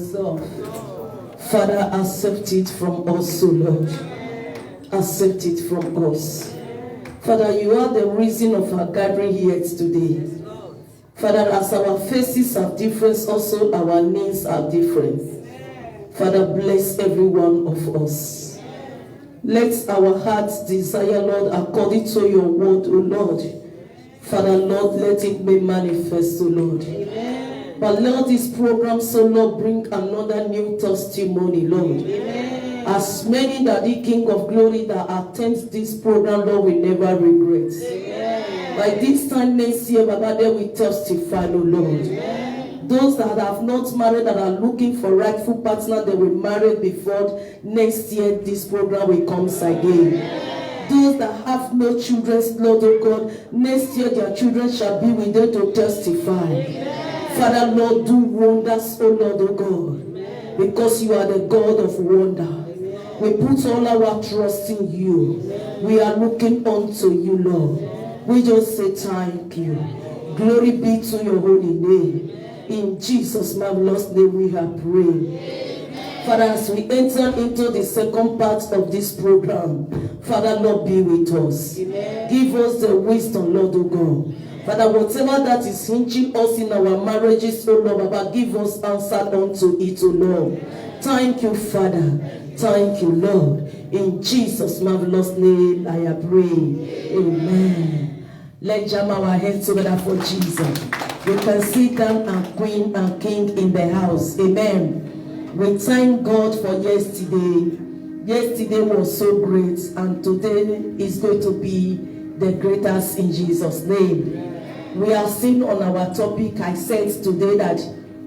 yourself. Father, accept it from us, O Lord. Accept it from us. Father, you are the reason of our gathering here today. Father, as our faces are different, also our needs are different. Father, bless every one of us. Let our hearts desire, Lord, according to your word, O Lord. Father, Lord, let it be manifest, O Lord. Amen. But Lord, this program, so Lord, bring another new testimony, Lord. Amen. As many that the King of Glory that attend this program, Lord, will never regret. Amen. By this time next year, Baba, they will testify, O Lord. Amen. Those that have not married, that are looking for rightful partner, they will marry before next year this program will come again. Amen. Those that have no children, Lord of God, next year their children shall be with them to testify. Amen. Father, Lord, do wonders, O Lord of God, amen, because you are the God of wonder. Amen. We put all our trust in you. Amen. We are looking unto you, Lord. Amen. We just say thank you. Amen. Glory be to your holy name. Amen. In Jesus' marvelous name we have prayed. Amen. Father, as we enter into the second part of this program, Father, Lord, be with us. Amen. Give us the wisdom, Lord, O God. Father, whatever that is hindering us in our marriages, O Lord, Baba, give us answer unto it, O Lord. Thank you, Father. Thank you, Lord. In Jesus' marvelous name, I pray. Amen. Let's jam our hands together for Jesus. You can sit down and Queen and King in the house. Amen. We thank God for yesterday. Yesterday was so great, and today is going to be the greatest in Jesus' name. We are seen on our topic. I said today that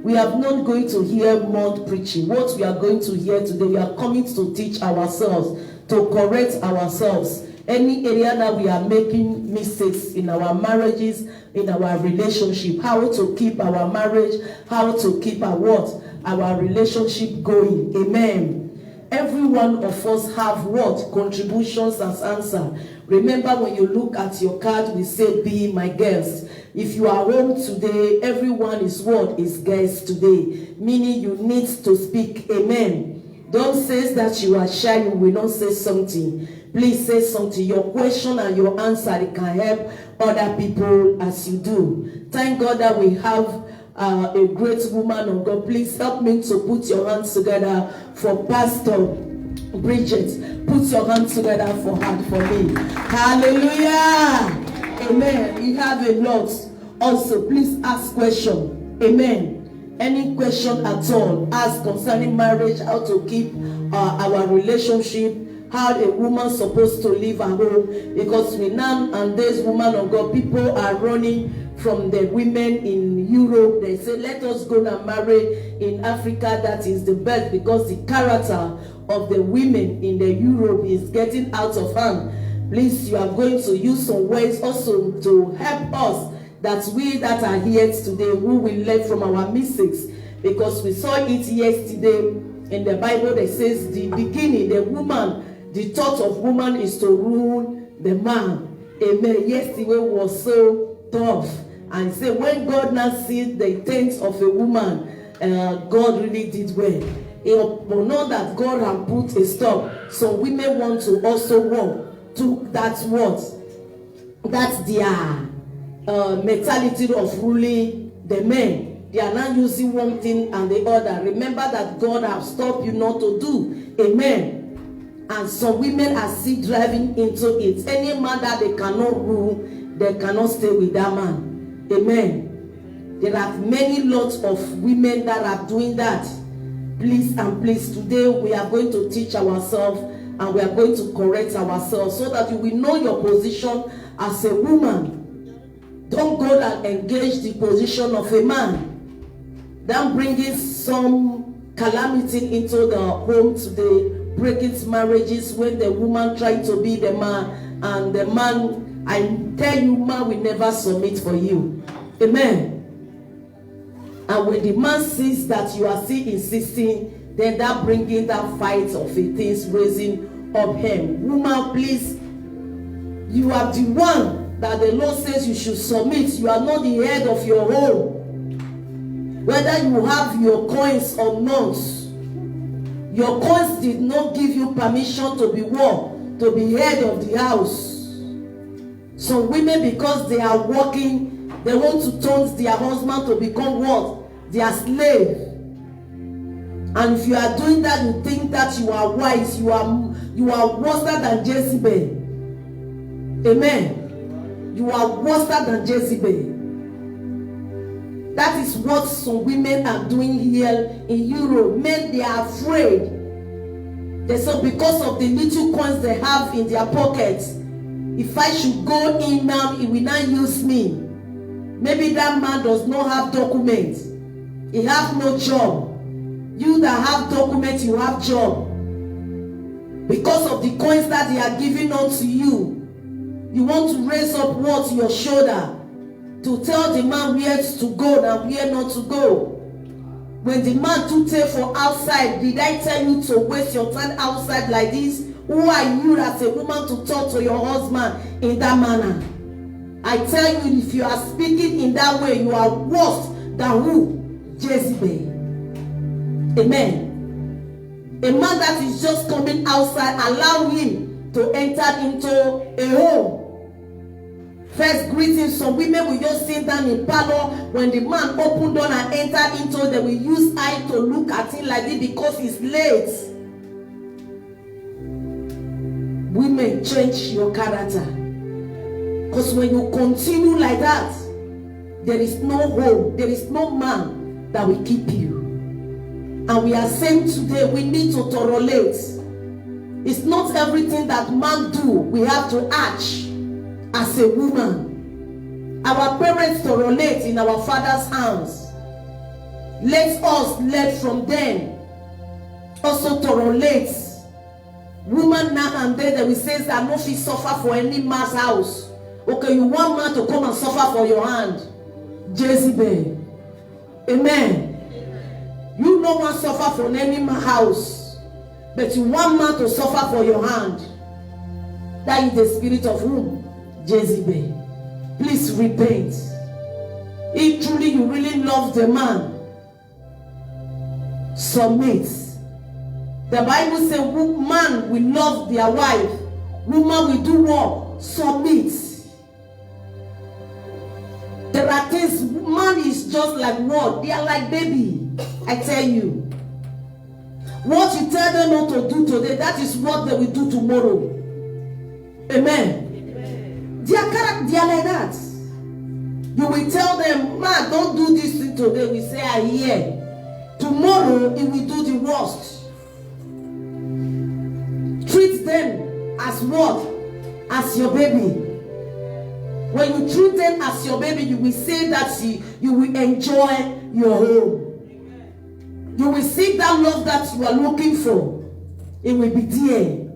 we are not going to hear more preaching. What we are going to hear today, we are coming to teach ourselves, to correct ourselves. Any area that we are making mistakes in our marriages, in our relationship, how to keep our marriage, how to keep our relationship going. Amen. Every one of us have what? Contributions as answer. Remember, when you look at your card, we say, be my guest. If you are home today, everyone is what? Is guest today. Meaning you need to speak. Amen. Don't say that you are shy, you will not say something. Please say something. Your question and your answer, it can help other people as you do. Thank God that we have a great woman of God. Please help me to put your hands together for Pastor Bridget. Put your hands together for her, for me. Hallelujah. Amen. You have a lot. Also, please ask question. Amen. Any question at all, ask concerning marriage, how to keep our relationship, how a woman supposed to live at home. Because we nowadays, woman of God, people are running from the women in Europe. They say, let us go and marry in Africa. That is the best, because the character of the women in the Europe is getting out of hand. Please, you are going to use some ways also to help us, that we that are here today, who will learn from our mistakes. Because we saw it yesterday in the Bible that says the beginning, the woman, the thought of woman is to rule the man. Amen. Yesterday was so tough. And say when God now sees the intent of a woman, God really did well. But not that God has put a stop. So women want to also walk to that what? That's their mentality of ruling the men. They are not using one thing and the other. Remember that God has stopped you not to do. Amen. And some women are still driving into it. Any man that they cannot rule, they cannot stay with that man. Amen. There are many lots of women that are doing that. Please and please, today we are going to teach ourselves and we are going to correct ourselves so that you will know your position as a woman. Don't go and engage the position of a man. Then bringing some calamity into the home today, breaking marriages when the woman trying to be the man, and the man, I tell you, man will never submit for you. Amen. And when the man sees that you are still insisting, then that bringing that fight of it is raising up him. Woman, please, you are the one that the Lord says you should submit. You are not the head of your home. whether you have your coins or not. Your coins did not give you permission to be what? To be head of the house. Some women, because they are working, they want to taunt their husband to become what? Their slave. And if you are doing that, you think that you are wise. You are worse than Jezebel. Amen. You are worse than Jezebel. That is what some women are doing here in Europe. Men, they are afraid. They say because of the little coins they have in their pockets, if I should go in now, he will not use me. Maybe that man does not have documents. He have no job. You that have documents, you have job. Because of the coins that they are giving unto you, you want to raise up what? Your shoulder to tell the man where to go and where not to go. When the man took take for outside, did I tell you to waste your time outside like this? Who are you as a woman to talk to your husband in that manner? I tell you, if you are speaking in that way, you are worse than who? Jezebel. Amen. A man that is just coming outside, allow him to enter into a home. First greeting, some women will just sit down in parlor. When the man opened door and entered into, they will use eye to look at him like this because he's late. Women, change your character. Because when you continue like that, there is no home, there is no man that will keep you. And we are saying today, we need to tolerate. It's not everything that man do we have to arch as a woman. Our parents tolerate in our father's hands. Let us learn from them. Also tolerate. Woman now and then they will say that no fit suffer for any man's house. Okay, you want man to come and suffer for your hand. Jezebel. Amen. You no one suffer for any man's house, but you want man to suffer for your hand. That is the spirit of whom? Jezebel. Please repent. If truly you really love the man, submit. The Bible says man will love their wife. Woman will do what? Submit. There are things, man is just like what? They are like baby. I tell you. What you tell them not to do today, that is what they will do tomorrow. Amen. They are like that. You will tell them, man, don't do this thing today. We say, I hear. Tomorrow, it will do the worst. Treat them as what? As your baby. When you treat them as your baby, you will say that you will enjoy your home. You will see that love that you are looking for. It will be there.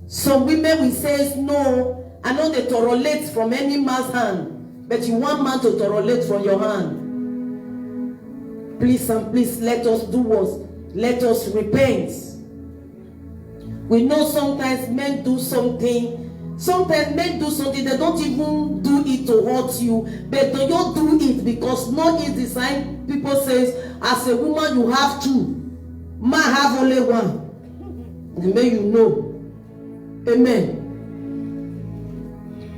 Some women will say, no, I know they tolerate from any man's hand, but you want man to tolerate from your hand. Please and please let us do what? Let us repent. We know sometimes men do something. Sometimes men do something, they don't even do it to hurt you, but they don't do it because not is the sign. People say, as a woman you have two, man have only one. And may you know. Amen.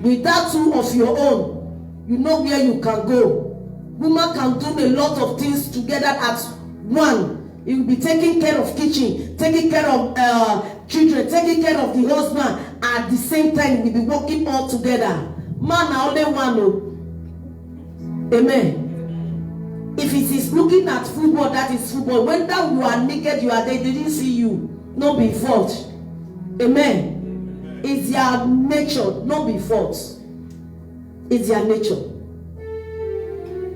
Without two of your own, you know where you can go. Woman can do a lot of things together at one. You will be taking care of kitchen, taking care of children, taking care of the husband. At the same time, we'll be working all together. Man, I only one. No. Amen. If it is looking at football, that is football. When that you are naked, you are there, they didn't see you. No be fault. Amen. It's their nature, no be fault. It's their nature.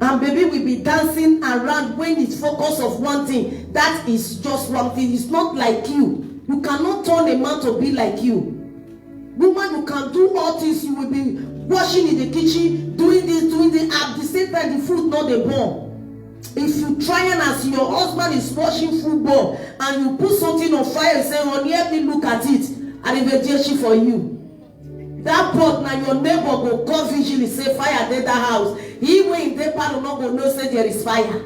And baby will be dancing around when it's focus of one thing. That is just one thing. It's not like you. You cannot turn a man to be like you. Woman, you can do all things. You will be washing in the kitchen, doing this. At the same time, the food not the bomb. If you try and as your husband is watching football and you put something on fire and say, honey, let me look at it, and eventually for you. That pot now your neighbor will call vigil, say fire dead that house. He when in the part not go know say there is fire.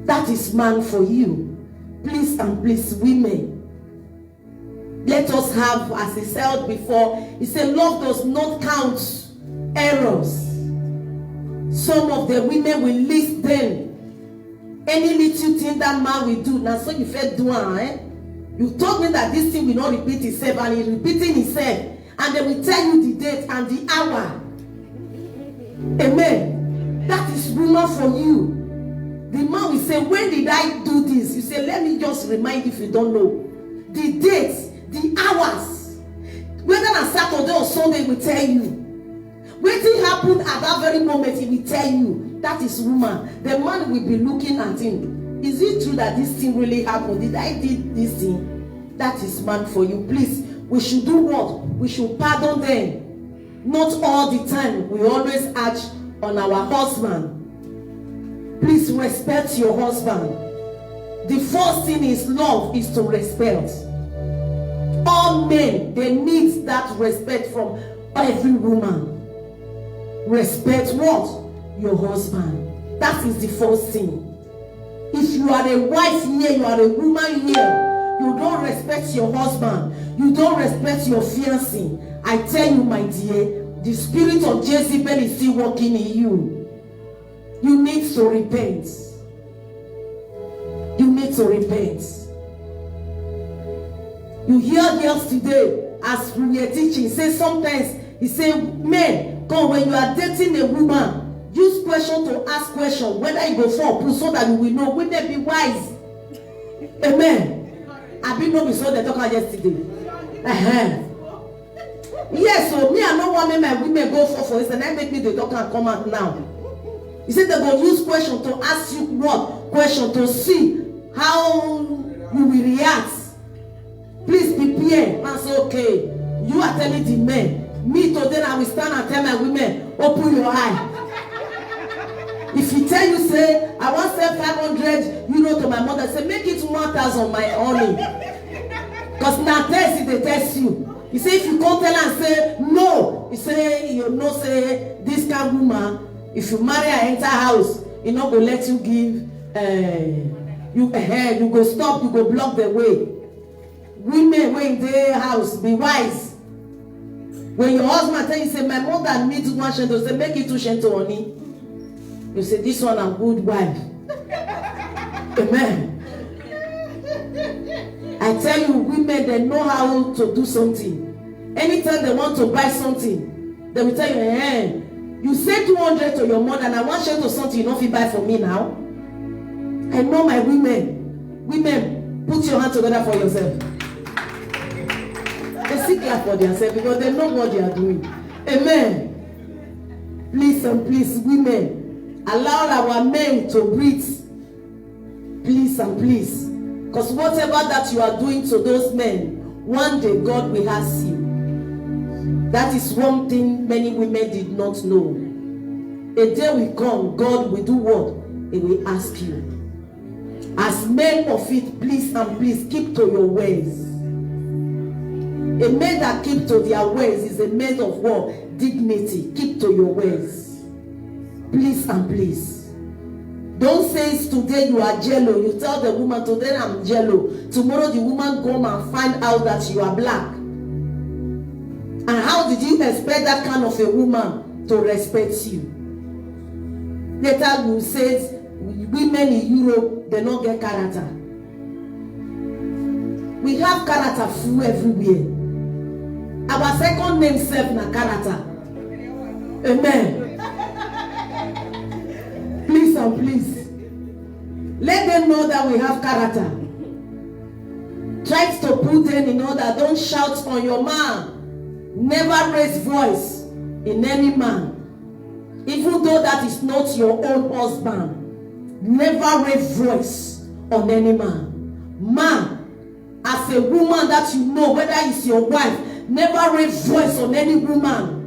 That is man for you. Please and please, women. Let us have, as he said before, he said, love does not count errors. Some of the women will listen. Any little thing that man will do, now so you fed do You told me that this thing will not repeat itself, and he's repeating itself, and they will tell you the date and the hour. Amen. That is woman for you. The man will say, when did I do this? You say, let me just remind you if you don't know. The dates, the hours, whether on Saturday or Sunday, will tell you. Waiting happened at that very moment, he will tell you. That is woman. The man will be looking at him. Is it true that this thing really happened? Did I did this thing? That is man for you. Please, we should do what? We should pardon them. Not all the time. We always act on our husband. Please respect your husband. The first thing is love, is to respect. All men, they need that respect from every woman. Respect what? Your husband. That is the first thing. If you are a wife here, you are a woman here, you don't respect your husband, you don't respect your fiancé, I tell you, my dear, the spirit of Jezebel is still working in you. You need to repent. You need to repent. You hear girls today, as we are teaching, say sometimes, he say, men, come when you are dating a woman, use question to ask question, whether you go for or so that you will know. Will they be wise? Amen. I've been know we saw the talk yesterday. Yes, so me, I know what my women go for it, and I make me the talk and come out now. He said they're going to use question to ask you what question to see how you will react. Please prepare. And say, okay, you are telling the men. Me today I will stand and tell my women, open your eye. If he tell you, say, I want to send 500 euro to my mother, say, make it 1,000 my only. Because now test they test you. He say, if you come tell and say, no, he say, you know, say, this kind of woman, if you marry and enter house, he not go let you give, you go stop, you go block the way. Women when in their house, be wise. When your husband tell you, say, my mother needs 1 shento, say, make it 2 shento honey. You say, this one a good wife. Amen. I tell you, women, they know how to do something. Anytime they want to buy something, they will tell you, hey, you say 200 to your mother, and I want to something you don't buy for me now. I know my women. Women, put your hand together for yourself. They seek clap for themselves because they know what they are doing. Amen. Please and please, women, allow our men to breathe. Please and please. Because whatever that you are doing to those men, one day God will ask you. That is one thing many women did not know. A day will come, God will do what? He will ask you. As men of it, please and please keep to your ways. A man that keeps to their ways is a man of what? Dignity. Keep to your ways. Please and please. Don't say today you are jello. You tell the woman today I'm jello. Tomorrow the woman come and find out that you are black. And how did you expect that kind of a woman to respect you? Later you say women in Europe, they don't get character. We have character full everywhere. Our second name self na character. Amen. Please and please, let them know that we have character. Try to put them in order. Don't shout on your man. Never raise voice in any man. Even though that is not your own husband. Never raise voice on any man. Man, as a woman that you know, whether it's your wife, never raise voice on any woman.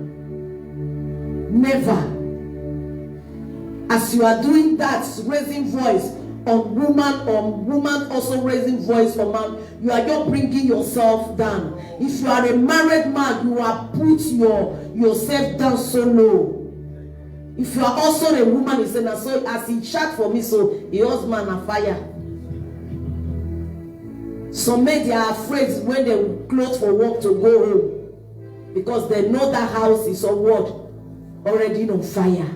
Never. As you are doing that, raising voice on woman, or woman also raising voice for man, you are just bringing yourself down. If you are a married man, you are put yourself down so low. If you are also a woman, he said, so as he shout for me, so he husband a fire. Some men, they are afraid when they close for work to go home because they know that house is already on fire.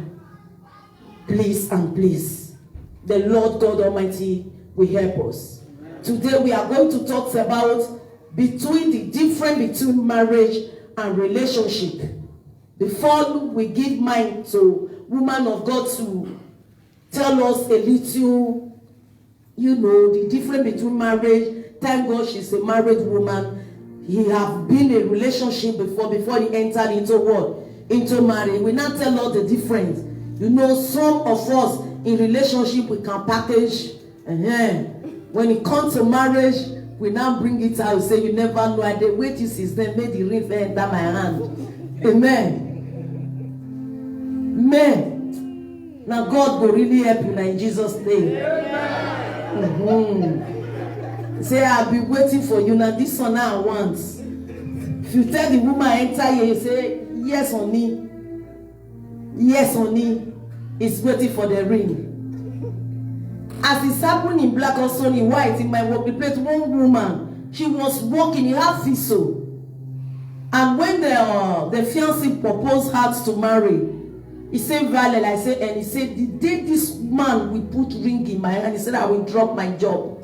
Please and please, the Lord God Almighty will help us. Today we are going to talk about the difference between marriage and relationship. Before we give mind to woman of God to tell us a little, the difference between marriage. Thank God she's a married woman. He have been in a relationship before he entered into what? Into marriage. We now tell us the difference. Some of us in relationship we can package. When it comes to marriage, we now bring it out. We say, you never know. I did wait till then made the ring enter my hand. Amen. Amen. Now God will really help you in Jesus' name. Say, I'll be waiting for you. Now this one I want. If you tell the woman enter here, you say, yes, honey. Yes, honey. It's waiting for the ring. As it's happening in black also in white, in my workplace, one woman, she was walking in her fiso. And when the fiancé proposed her to marry, he said, Valen, I said, and he said, the day this man will put ring in my hand, he said, I will drop my job.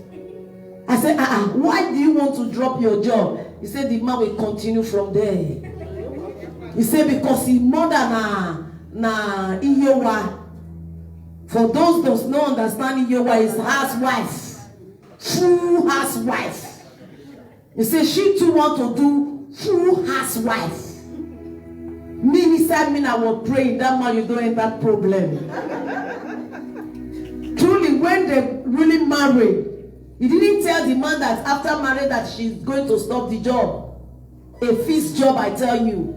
I said, why do you want to drop your job? He said, the man will continue from there. He said, because he more than Iyowa. For those that don't understand, Iyowa is housewife. True housewife. He said, she too want to do true housewife. Me, inside me, I will pray that man, you don't have that problem. Truly, when they really married, he didn't tell the man that after marriage that she's going to stop the job. A fixed job, I tell you.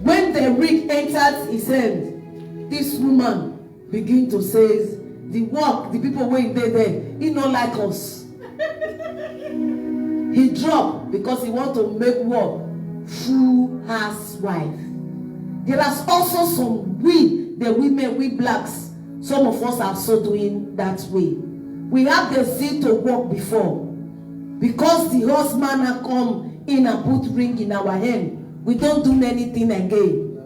When the ring entered his hand, this woman began to say, the people waiting there, he not like us. He dropped because he want to make work true housewife. There is also some the women, we blacks, some of us are so doing that way. We have the zeal to work before. Because the husband has come in and put ring in our hand, we don't do anything again.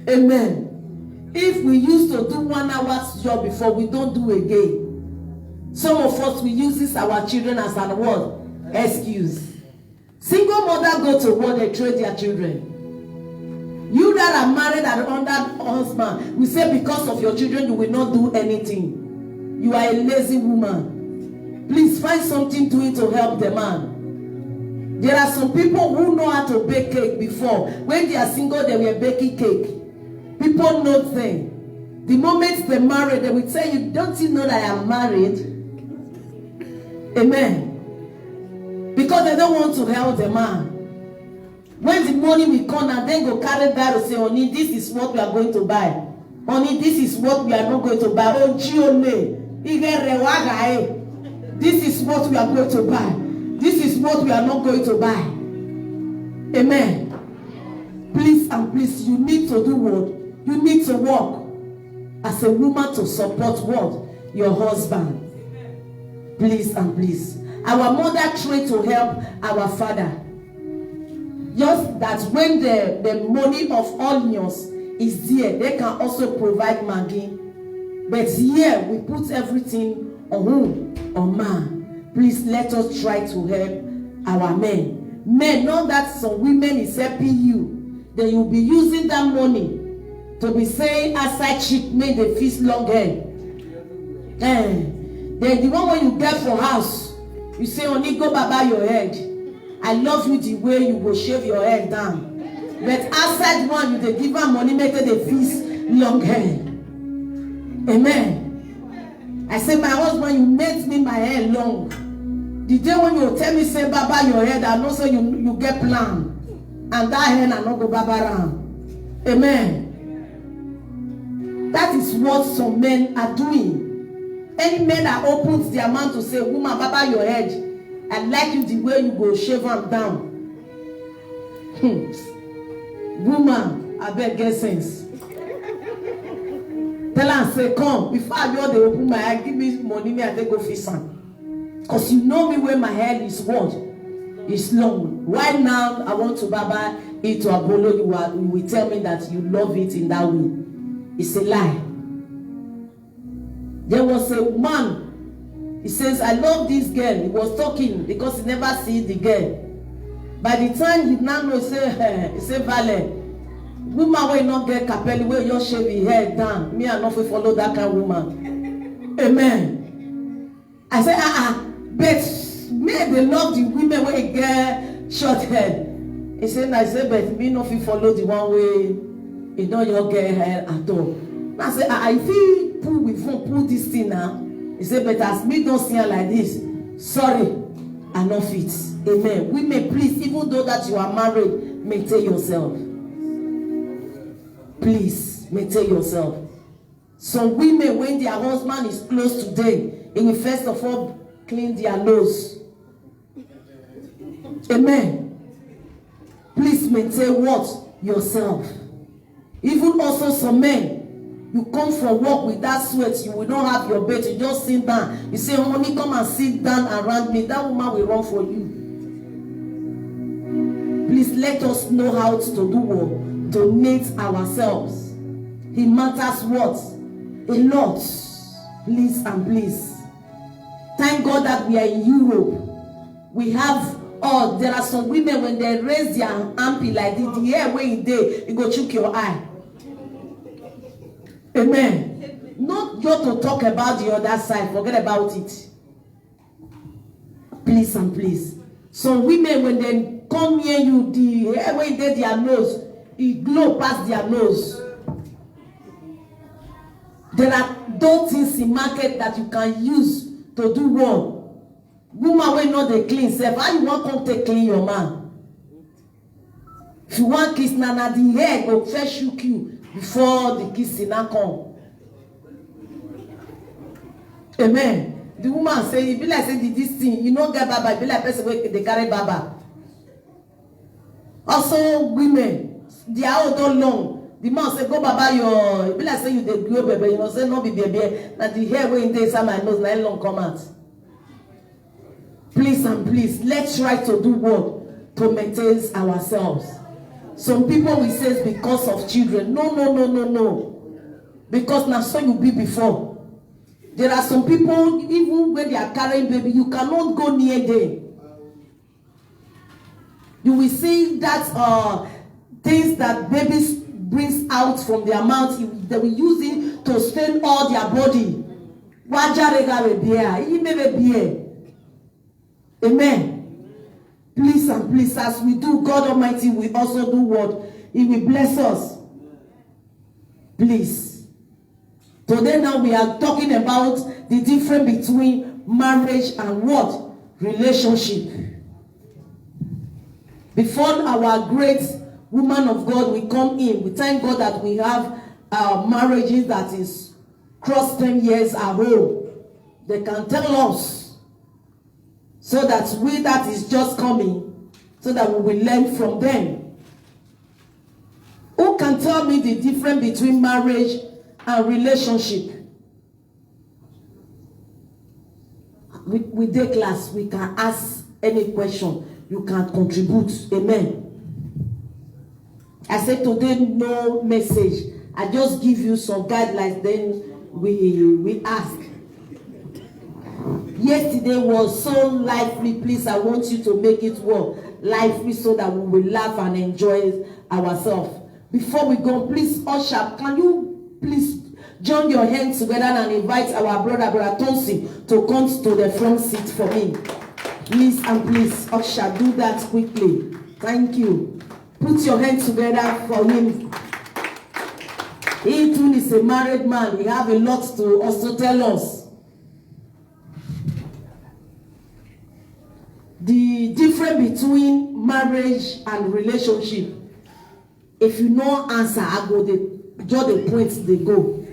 Amen. If we used to do 1 hour's job before, we don't do again. Some of us, we use this our children as an word, excuse. Single mother go to work, they trade their children. You that are married and under husband, we say because of your children, you will not do anything. You are a lazy woman. Please find something doing to help the man. There are some people who know how to bake cake before. When they are single, they were baking cake. People know them. The moment they marry, they will tell you, don't you know that I am married? Amen. Because they don't want to help the man. When the money will come and then go carry that and say, honey, this is what we are going to buy. Honey, this is what we are not going to buy. Oh, Gione, this is what we are going to buy. This is what we are not going to buy. Amen. Please and please, you need to do what? You need to work as a woman to support what? Your husband. Please and please. Our mother tried to help our father. Just that when the money of onions is there, they can also provide Maggi. But here we put everything on whom? On man. Please let us try to help our men. Men, not that some women is helping you. Then you'll be using that money to be saying outside chick made the feast long hair. Then the one when you get for house, you say only go baba your head. I love you the way you will shave your head down. But outside one, you they give her money, make it a feast long hair. Amen. I say, my husband, you made me my hair long. The day when you tell me, say, baba your head, I know say you get plan. And that hair I not go baba around. Amen. That is what some men are doing. Any men that opens their mouth to say, woman, baba your head. I like you the way you go shave them down. Woman, I beg get sense. Tell her, say, come. Before I go, they open my eye, give me money, me I take go fix am. Because you know me where my head is what? It's long. Right now, I want to baba it to Abolo. You will tell me that you love it in that way. It's a lie. There was a man. He says, I love this girl. He was talking because he never sees the girl. By the time he now knows, he say, Vale, woman will not get capelli, will you shave your hair down. Me, I not follow that kind of woman. Amen. I say, but me, they love the women when get short hair. He said, I say, but me not follow the one way you don't your get hair at all. I say, I feel pull this thing now. He said, but as me don't see her like this, sorry, I not fit. Amen. Women, please, even though that you are married, maintain yourself. Please, maintain yourself. Some women, when their husband is close to them, they will first of all clean their nose. Amen. Please maintain what? Yourself. Even also some men, you come from work with that sweat, you will not have your bed, you just sit down. You say, honey, come and sit down around me. That woman will run for you. Please let us know how to do what? Donate ourselves. It matters what? A lot. Please and please. Thank God that we are in Europe. We have, there are some women when they raise their armpit like this, the hair where it dey, you go choke your eye. Amen. Not just to talk about the other side, forget about it. Please and please. Some women when they come near you, the hair where it dey their nose, it glow past their nose. There are those things in market that you can use to do one. Woman will not dey clean self. How you want come take clean your man? If you want kiss nana, the hair go first shook you before the kissing now come. Amen. The woman say, it be like say this thing, you don't get baba, it be like person wey they carry baba. Also women, their hair don't long. The man say, go baba your, it be like say you dey grow baby, you know say no be baby. Now the hair wey dey inside my nose, na long come out. Please and please, let's try to do what? To maintain ourselves. Some people will say it's because of children. No. Because now so you be before. There are some people, even when they are carrying baby, you cannot go near them. You will see that things that babies brings out from their mouth, they will use it to stain all their body. Amen. Please and please, as we do, God Almighty will also do what? He will bless us. Please. Today now we are talking about the difference between marriage and what? Relationship. Before our great woman of God will come in, we thank God that we have marriages that is cross 10 years ago. They can tell us so that we that is just coming, so that we will learn from them. Who can tell me the difference between marriage and relationship? With the class, we can ask any question. You can contribute. Amen. I said today, no message. I just give you some guidelines, then we ask. Yesterday was so lively. Please, I want you to make it work lively so that we will laugh and enjoy ourselves. Before we go, please, usher, can you please join your hands together and invite our brother Tonsi to come to the front seat for me. Please and please, usher, do that quickly. Thank you. Put your hands together for him. He too is a married man. He have a lot to also tell us. The difference between marriage and relationship. If you no answer, I go just the points they go.